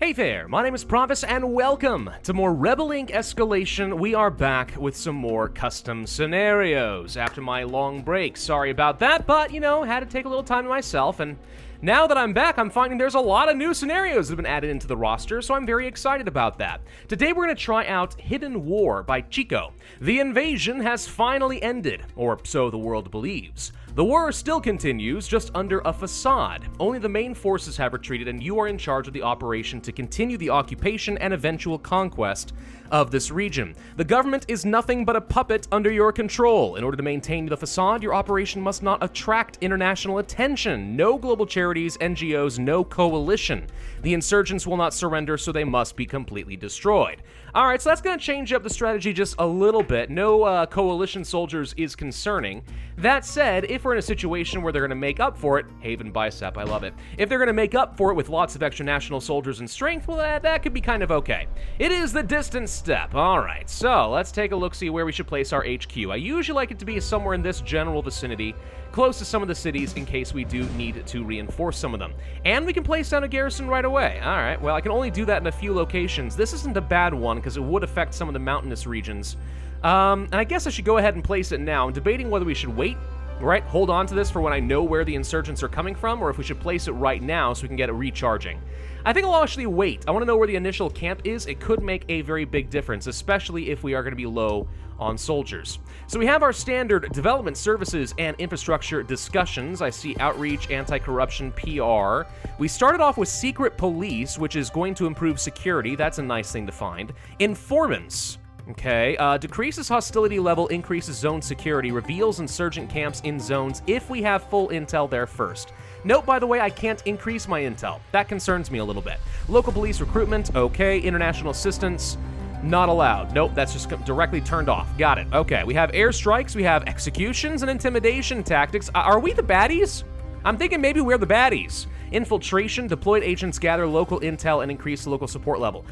Hey there, my name is Pravus, and welcome to more Rebel Inc. Escalation. We are back with some more custom scenarios after my long break. Sorry about that, but, had to take a little time to myself, and now that I'm back, I'm finding there's a lot of new scenarios that have been added into the roster, so I'm very excited about that. Today we're going to try out Hidden War by Chico. The invasion has finally ended, or so the world believes. The war still continues, just under a facade. Only the main forces have retreated, and you are in charge of the operation to continue the occupation and eventual conquest of this region. The government is nothing but a puppet under your control. In order to maintain the facade, your operation must not attract international attention. No global charities, NGOs, no coalition. The insurgents will not surrender, so they must be completely destroyed. Alright, so that's going to change up the strategy just a little bit. No coalition soldiers is concerning. That said, if we're in a situation where they're going to make up for it, Haven Bicep, I love it. If they're going to make up for it with lots of extra national soldiers and strength, well, that could be kind of okay. It is the distance step. Alright, so let's take a look-see where we should place our HQ. I usually like it to be somewhere in this general vicinity, close to some of the cities in case we do need to reinforce some of them. And we can place down a garrison right away. Alright, well, I can only do that in a few locations. This isn't a bad one because it would affect some of the mountainous regions. And I guess I should go ahead and place it now. I'm debating whether we should wait, right? Hold on to this for when I know where the insurgents are coming from, or if we should place it right now so we can get it recharging. I think I'll actually wait. I want to know where the initial camp is. It could make a very big difference, especially if we are going to be low on soldiers. So we have our standard development services and infrastructure discussions. I see outreach, anti-corruption, PR. We started off with secret police, which is going to improve security. That's a nice thing to find. Informants. Okay, decreases hostility level, increases zone security, reveals insurgent camps in zones if we have full intel there first. Note, by the way, I can't increase my intel. That concerns me a little bit. Local police recruitment, okay. International assistance, not allowed. Nope, that's just directly turned off. Got it. Okay, we have airstrikes, we have executions and intimidation tactics. Are we the baddies? I'm thinking maybe we're the baddies. Infiltration, deployed agents gather local intel and increase the local support level.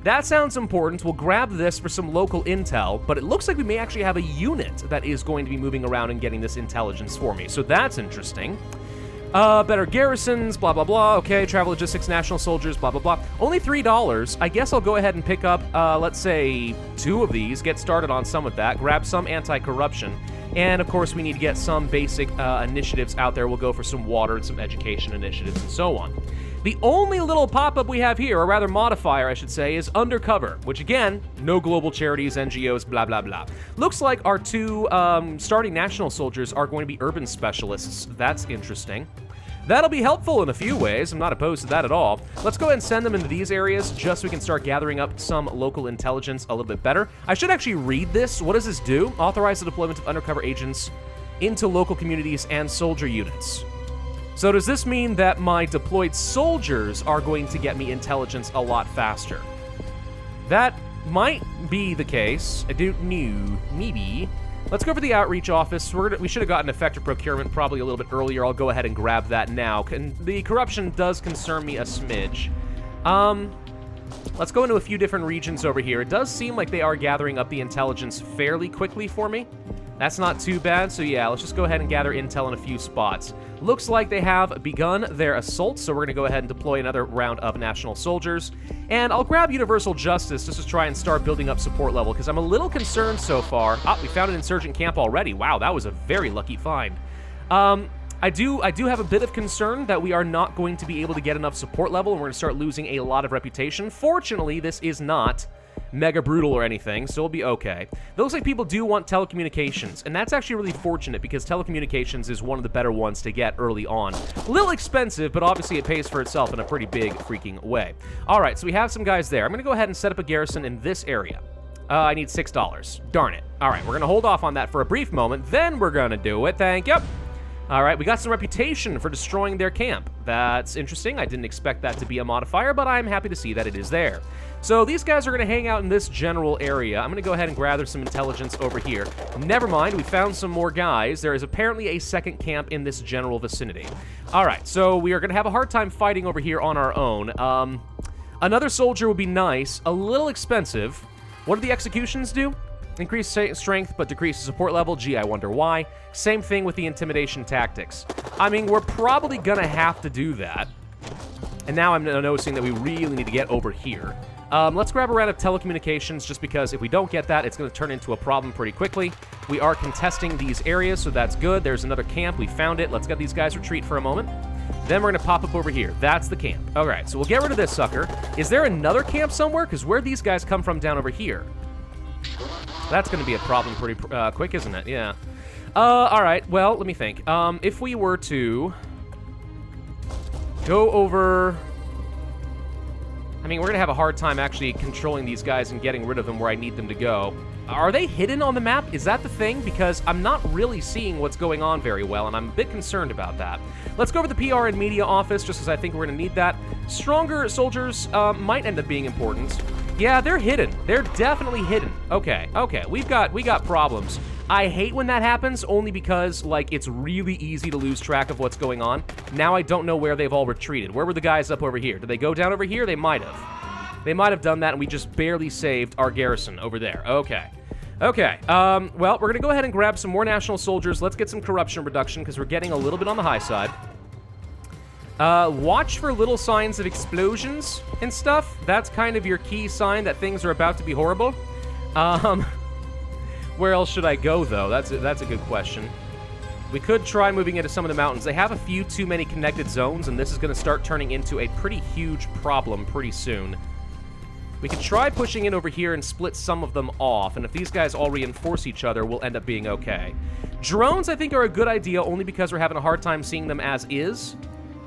That sounds important. We'll grab this for some local intel, but it looks like we may actually have a unit that is going to be moving around and getting this intelligence for me, so that's interesting. Better garrisons, blah, blah, blah. Okay, travel logistics, national soldiers, blah, blah, blah. Only $3. I guess I'll go ahead and pick up, let's say, 2 of these, get started on some of that, grab some anti-corruption, and of course we need to get some basic initiatives out there. We'll go for some water and some education initiatives and so on. The only little pop-up we have here, or rather modifier I should say, is undercover, which again, no global charities, NGOs, blah, blah, blah. Looks like our 2 starting national soldiers are going to be urban specialists. That's interesting. That'll be helpful in a few ways. I'm not opposed to that at all. Let's go ahead and send them into these areas just so we can start gathering up some local intelligence a little bit better. I should actually read this. What does this do? Authorize the deployment of undercover agents into local communities and soldier units. So does this mean that my deployed soldiers are going to get me intelligence a lot faster? That might be the case. I don't know. Maybe. Let's go for the outreach office. We should have gotten effective procurement probably a little bit earlier. I'll go ahead and grab that now. The corruption does concern me a smidge. Let's go into a few different regions over here. It does seem like they are gathering up the intelligence fairly quickly for me. That's not too bad, so yeah, let's just go ahead and gather intel in a few spots. Looks like they have begun their assault, so we're going to go ahead and deploy another round of national soldiers. And I'll grab Universal Justice just to try and start building up support level, because I'm a little concerned so far. We found an insurgent camp already. Wow, that was a very lucky find. I do have a bit of concern that we are not going to be able to get enough support level, and we're going to start losing a lot of reputation. Fortunately, this is not mega brutal or anything, so it'll be okay. It looks like people do want telecommunications, and that's actually really fortunate because telecommunications is one of the better ones to get early on. A little expensive, but obviously it pays for itself in a pretty big freaking way. Alright, so we have some guys there. I'm going to go ahead and set up a garrison in this area. I need $6. Darn it. Alright, we're going to hold off on that for a brief moment, then we're going to do it. Thank you. Alright, we got some reputation for destroying their camp. That's interesting. I didn't expect that to be a modifier, but I'm happy to see that it is there. So these guys are going to hang out in this general area. I'm going to go ahead and gather some intelligence over here. Never mind, we found some more guys. There is apparently a second camp in this general vicinity. Alright, so we are going to have a hard time fighting over here on our own. Another soldier would be nice. A little expensive. What do the executions do? Increase strength, but decrease support level. Gee, I wonder why. Same thing with the intimidation tactics. I mean, we're probably gonna have to do that. And now I'm noticing that we really need to get over here. Let's grab a round of telecommunications, just because if we don't get that, it's going to turn into a problem pretty quickly. We are contesting these areas, so that's good. There's another camp. We found it. Let's get these guys retreat for a moment. Then we're going to pop up over here. That's the camp. All right, so we'll get rid of this sucker. Is there another camp somewhere? Because where these guys come from down over here? That's going to be a problem pretty quick, isn't it? Yeah. All right, well, let me think. If we were to go over... I mean, we're going to have a hard time actually controlling these guys and getting rid of them where I need them to go. Are they hidden on the map? Is that the thing? Because I'm not really seeing what's going on very well, and I'm a bit concerned about that. Let's go over the PR and media office, just because I think we're going to need that. Stronger soldiers might end up being important. Yeah, they're hidden. They're definitely hidden. Okay, we got problems. I hate when that happens, only because, like, it's really easy to lose track of what's going on. Now I don't know where they've all retreated. Where were the guys up over here? Did they go down over here? They might have. They might have done that, and we just barely saved our garrison over there. Okay. Well, we're going to go ahead and grab some more national soldiers. Let's get some corruption reduction, because we're getting a little bit on the high side. Watch for little signs of explosions and stuff. That's kind of your key sign that things are about to be horrible. Where else should I go, though? That's a good question. We could try moving into some of the mountains. They have a few too many connected zones, and this is going to start turning into a pretty huge problem pretty soon. We could try pushing in over here and split some of them off, and if these guys all reinforce each other, we'll end up being okay. Drones, I think, are a good idea only because we're having a hard time seeing them as is.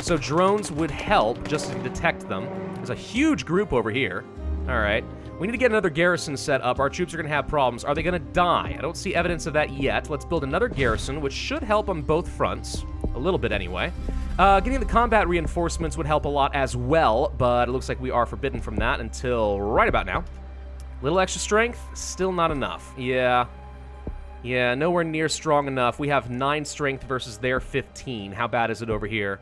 So drones would help just to detect them. There's a huge group over here. All right. We need to get another garrison set up. Our troops are going to have problems. Are they going to die? I don't see evidence of that yet. Let's build another garrison, which should help on both fronts. A little bit, anyway. Getting the combat reinforcements would help a lot as well, but it looks like we are forbidden from that until right about now. Little extra strength, still not enough. Yeah, nowhere near strong enough. We have 9 strength versus their 15. How bad is it over here?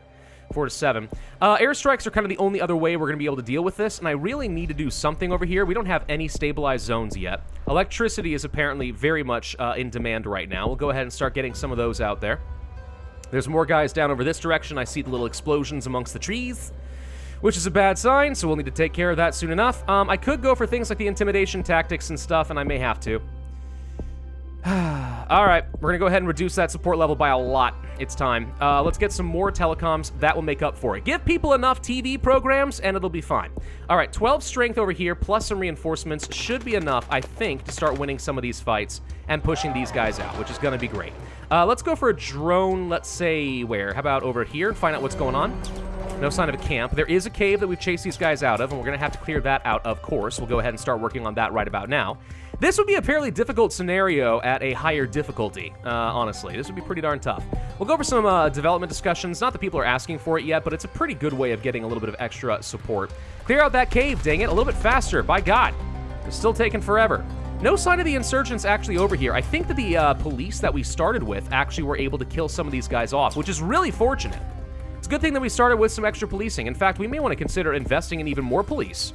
4 to 7. Airstrikes are kind of the only other way we're going to be able to deal with this, and I really need to do something over here. We don't have any stabilized zones yet. Electricity is apparently very much in demand right now. We'll go ahead and start getting some of those out there. There's more guys down over this direction. I see the little explosions amongst the trees, which is a bad sign, so we'll need to take care of that soon enough. I could go for things like the intimidation tactics and stuff, and I may have to. All right, we're going to go ahead and reduce that support level by a lot. It's time. Let's get some more telecoms. That will make up for it. Give people enough TV programs, and it'll be fine. All right, 12 strength over here, plus some reinforcements should be enough, I think, to start winning some of these fights and pushing these guys out, which is going to be great. Let's go for a drone, let's say, where? How about over here? Find out what's going on. No sign of a camp. There is a cave that we've chased these guys out of, and we're going to have to clear that out, of course. We'll go ahead and start working on that right about now. This would be a fairly difficult scenario at a higher difficulty, honestly. This would be pretty darn tough. We'll go over some development discussions. Not that people are asking for it yet, but it's a pretty good way of getting a little bit of extra support. Clear out that cave, dang it, a little bit faster. By God. It's still taking forever. No sign of the insurgents actually over here. I think that the police that we started with actually were able to kill some of these guys off, which is really fortunate. It's a good thing that we started with some extra policing. In fact, we may want to consider investing in even more police.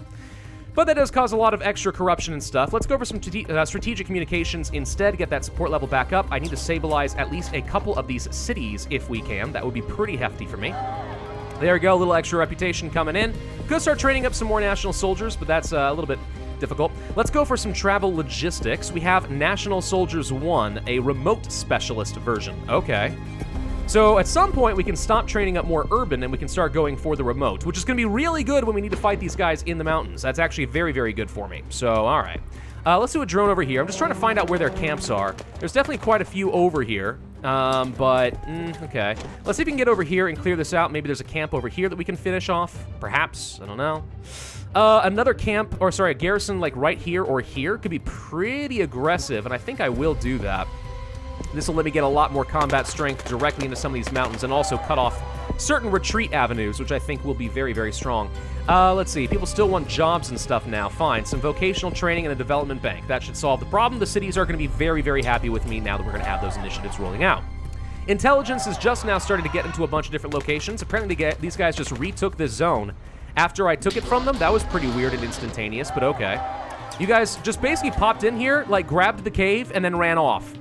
But that does cause a lot of extra corruption and stuff. Let's go over some strategic communications instead, get that support level back up. I need to stabilize at least a couple of these cities if we can. That would be pretty hefty for me. There we go, a little extra reputation coming in. Could start training up some more national soldiers, but that's a little bit difficult. Let's go for some travel logistics. We have National Soldiers 1, a remote specialist version. Okay. So at some point, we can stop training up more urban and we can start going for the remote, which is going to be really good when we need to fight these guys in the mountains. That's actually very, very good for me. So, all right. Let's do a drone over here. I'm just trying to find out where their camps are. There's definitely quite a few over here, okay. Let's see if we can get over here and clear this out. Maybe there's a camp over here that we can finish off. Perhaps. I don't know. Another camp, or sorry, a garrison like right here or here could be pretty aggressive, and I think I will do that. This will let me get a lot more combat strength directly into some of these mountains and also cut off certain retreat avenues, which I think will be very, very strong. Let's see. People still want jobs and stuff now. Fine. Some vocational training and a development bank. That should solve the problem. The cities are going to be very, very happy with me now that we're going to have those initiatives rolling out. Intelligence is just now starting to get into a bunch of different locations. Apparently, these guys just retook this zone after I took it from them. That was pretty weird and instantaneous, but okay. You guys just basically popped in here, like grabbed the cave, and then ran off.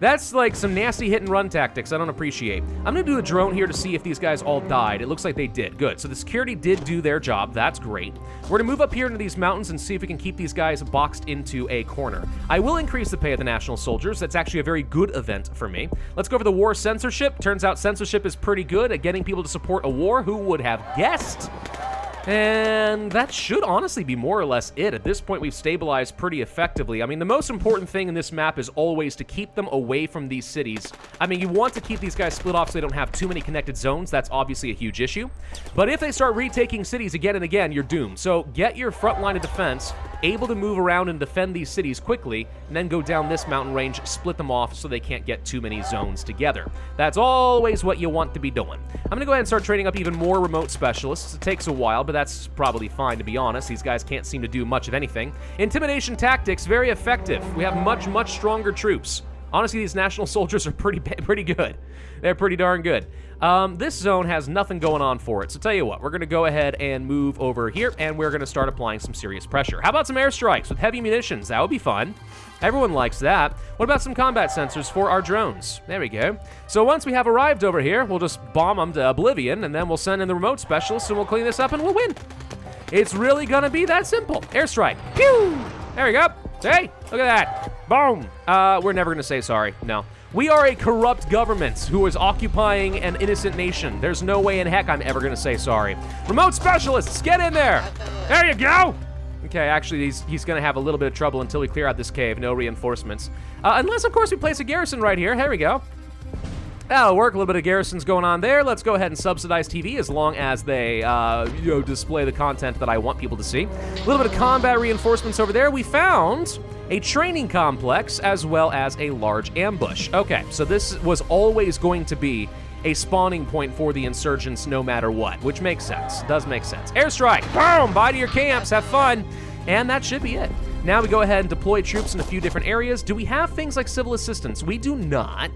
That's like some nasty hit-and-run tactics I don't appreciate. I'm going to do a drone here to see if these guys all died. It looks like they did. Good. So the security did do their job. That's great. We're going to move up here into these mountains and see if we can keep these guys boxed into a corner. I will increase the pay of the national soldiers. That's actually a very good event for me. Let's go over the war censorship. Turns out censorship is pretty good at getting people to support a war. Who would have guessed? And that should honestly be more or less it. At this point, we've stabilized pretty effectively. I mean, the most important thing in this map is always to keep them away from these cities. I mean, you want to keep these guys split off so they don't have too many connected zones. That's obviously a huge issue. But if they start retaking cities again and again, you're doomed. So get your front line of defense able to move around and defend these cities quickly, and then go down this mountain range, split them off so they can't get too many zones together. That's always what you want to be doing. I'm going to go ahead and start training up even more remote specialists. It takes a while, but that's probably fine, to be honest. These guys can't seem to do much of anything. Intimidation tactics, very effective. We have much, much stronger troops. Honestly, these national soldiers are pretty good. They're pretty darn good. This zone has nothing going on for it. So tell you what, we're going to go ahead and move over here, and we're going to start applying some serious pressure. How about some airstrikes with heavy munitions? That would be fun. Everyone likes that. What about some combat sensors for our drones? There we go. So once we have arrived over here, we'll just bomb them to oblivion, and then we'll send in the remote specialists, and we'll clean this up, and we'll win. It's really going to be that simple. Airstrike. Pew! There we go. Hey, look at that. Boom. We're never going to say sorry. No. We are a corrupt government who is occupying an innocent nation. There's no way in heck I'm ever going to say sorry. Remote specialists, get in there. There you go. Okay, actually, he's going to have a little bit of trouble until we clear out this cave. No reinforcements. Unless, of course, we place a garrison right here. Here we go. That'll work. A little bit of garrisons going on there. Let's go ahead and subsidize TV as long as they, display the content that I want people to see. A little bit of combat reinforcements over there. We found a training complex as well as a large ambush. Okay, so this was always going to be a spawning point for the insurgents no matter what, which makes sense. Does make sense. Airstrike. Boom! Bye to your camps. Have fun. And that should be it. Now we go ahead and deploy troops in a few different areas. Do we have things like civil assistance? We do not.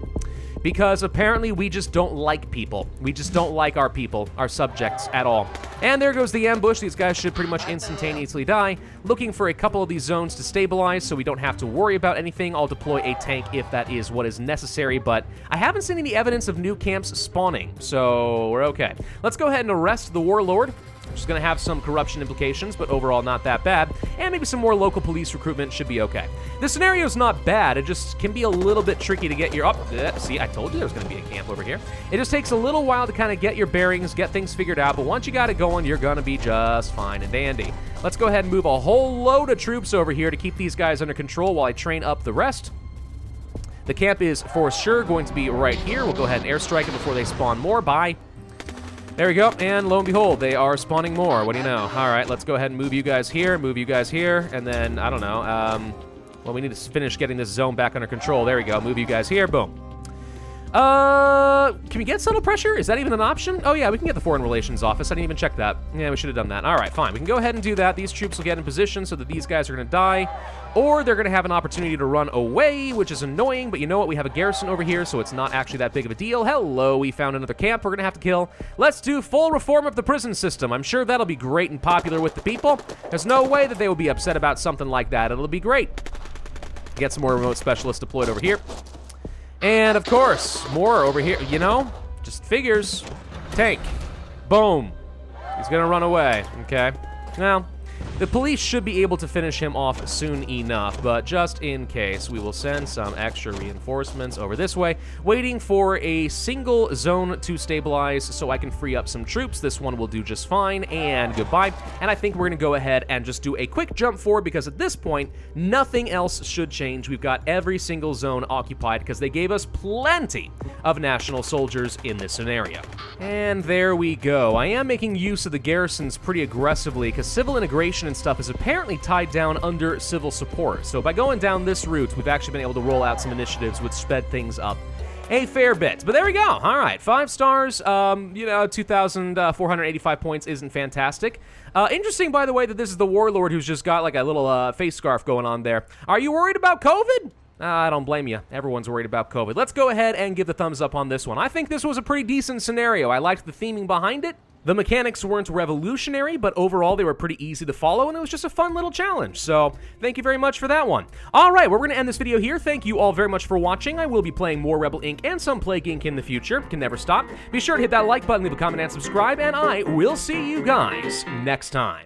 Because apparently we just don't like people. We just don't like our people, our subjects at all. And there goes the ambush. These guys should pretty much instantaneously die. Looking for a couple of these zones to stabilize so we don't have to worry about anything. I'll deploy a tank if that is what is necessary, but I haven't seen any evidence of new camps spawning, so we're okay. Let's go ahead and arrest the warlord. Which is going to have some corruption implications, but overall not that bad. And maybe some more local police recruitment should be okay. The scenario's not bad. It just can be a little bit tricky to get your... see, I told you there was going to be a camp over here. It just takes a little while to kind of get your bearings, get things figured out, but once you got it going, you're going to be just fine and dandy. Let's go ahead and move a whole load of troops over here to keep these guys under control while I train up the rest. The camp is for sure going to be right here. We'll go ahead and airstrike it before they spawn more. Bye. There we go, and lo and behold, they are spawning more. What do you know? All right, let's go ahead and move you guys here, and then, I don't know, well, we need to finish getting this zone back under control. There we go, move you guys here, boom. Can we get subtle pressure? Is that even an option? Oh yeah, we can get the Foreign Relations Office. I didn't even check that. Yeah, we should have done that. All right, fine. We can go ahead and do that. These troops will get in position so that these guys are going to die, or they're going to have an opportunity to run away, which is annoying, but you know what? We have a garrison over here, so it's not actually that big of a deal. Hello, we found another camp we're going to have to kill. Let's do full reform of the prison system. I'm sure that'll be great and popular with the people. There's no way that they will be upset about something like that. It'll be great. Get some more remote specialists deployed over here. And, of course, more over here. You know, just figures. Tank. Boom. He's going to run away. Okay. Now, the police should be able to finish him off soon enough, but just in case, we will send some extra reinforcements over this way, waiting for a single zone to stabilize so I can free up some troops. This one will do just fine, and goodbye. And I think we're going to go ahead and just do a quick jump forward, because at this point, nothing else should change. We've got every single zone occupied, because they gave us plenty of national soldiers in this scenario. And there we go. I am making use of the garrisons pretty aggressively, because civil integration and stuff is apparently tied down under civil support. So by going down this route, we've actually been able to roll out some initiatives which sped things up a fair bit. But there we go. All right, 5 stars. 2,485 points isn't fantastic. Interesting, by the way, that this is the warlord who's just got like a little face scarf going on there. Are you worried about COVID? I don't blame you. Everyone's worried about COVID. Let's go ahead and give the thumbs up on this one. I think this was a pretty decent scenario. I liked the theming behind it. The mechanics weren't revolutionary, but overall they were pretty easy to follow, and it was just a fun little challenge. So thank you very much for that one. All right, we're going to end this video here. Thank you all very much for watching. I will be playing more Rebel Inc. and some Plague Inc. in the future. Can never stop. Be sure to hit that like button, leave a comment, and subscribe, and I will see you guys next time.